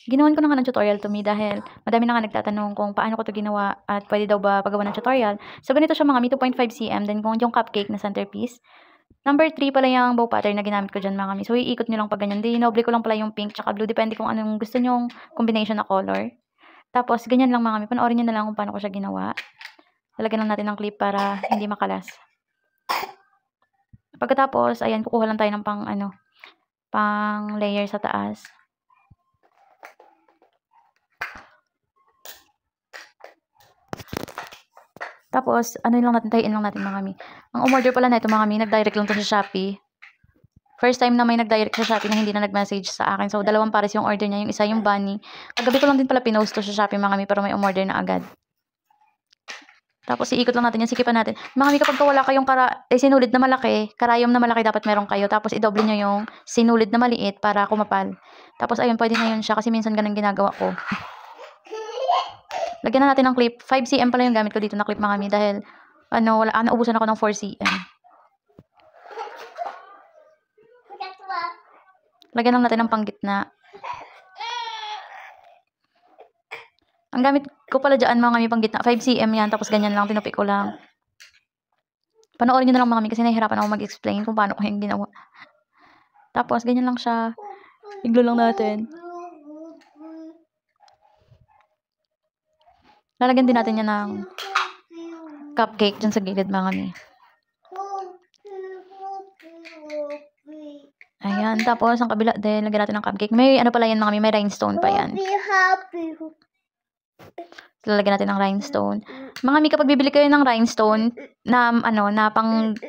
Ginawan ko na nga ng tutorial to me dahil madami na nga nagtatanong kung paano ko to ginawa at pwede daw ba pagawa ng tutorial. So, ganito siya mga 2.5 cm. Then, kung yung cupcake na centerpiece. Number 3 pala yung bow pattern na ginamit ko dyan mga mi. So, iikot nyo lang pag ganyan. Dinoble ko lang pala yung pink tsaka blue. Depende kung anong gusto nyong combination na color. Tapos, ganyan lang mga mi. Panoorin nyo na lang kung paano ko siya ginawa. Lalagyan lang natin ng clip para hindi makalas. Pagkatapos, ayan, kukuha lang tayo ng pang layer sa taas. Tapos, ano lang natin, tayin lang natin mga mi. Ang umorder pala na ito mga mi, nag-direct lang to sa Shopee. First time na may nag-direct sa Shopee na hindi na nag-message sa akin. So, dalawang pares yung order niya. Yung isa yung bunny. Kagabi ko lang din pala pinost to sa Shopee mga mi, pero may umorder na agad. Tapos, iikot lang natin yan. Sikipan natin. Mga mi, kapag wala kayong sinulid na malaki, karayom na malaki dapat meron kayo. Tapos, idoble nyo yung sinulid na maliit para kumapal. Tapos, ayun, pwede na yun siya kasi minsan ganun ginagawa ko. Lagyan na natin ng clip. 5 cm pala yung gamit ko dito na clip mga mi dahil naubusan ako ng 4 cm. Lagyan lang natin ng panggitna. Ang gamit ko pala dyan mga mi panggitna, 5 cm yan. Tapos ganyan lang, tinupik ko lang. Panoorin nyo na lang mga mi kasi nahihirapan ako mag-explain kung paano ko yung ginawa. Tapos ganyan lang siya. Iglo lang natin. Lalagyan din natin yan ng cupcake dyan sa gilid mga mi. Ayan, tapos ang kabila din, lagyan natin ng cupcake. May pala yan mga mi, may rhinestone pa yan. Lalagyan natin ng rhinestone. Mga mi, kapag bibili kayo ng rhinestone na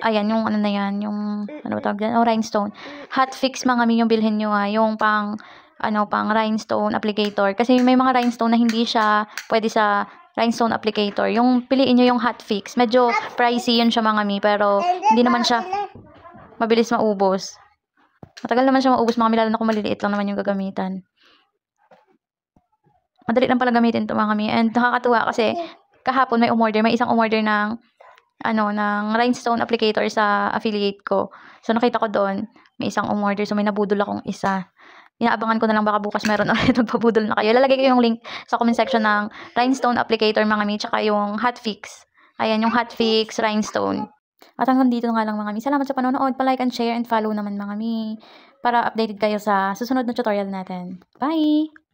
ayan, yung na yan, yung tawag dyan, rhinestone. Hot fix mga mi yung bilhin nyo yung pang rhinestone applicator. Kasi may mga rhinestone na hindi siya pwede sa rhinestone applicator. Yung piliin nyo yung hot fix. Medyo pricey yun siya mga mi, pero hindi naman siya mabilis maubos. Matagal naman siya maubos mga mi, lalo na kung maliliit lang naman yung gagamitan. Madali lang pala gamitin ito mga mi. And nakakatuwa kasi kahapon may isang umorder ng ng rhinestone applicator sa affiliate ko. So nakita ko doon, may isang umorder. So may nabudol akong isa. Inaabangan ko na lang baka bukas meron ulit magpabudol na kayo. Lalagay ko yung link sa comment section ng rhinestone applicator mga mi, tsaka yung hot fix. Ayan, yung hot fix rhinestone. At hanggang dito nga lang mga mi. Salamat sa panonood. Pa-like and share and follow naman mga mi para updated kayo sa susunod na tutorial natin. Bye!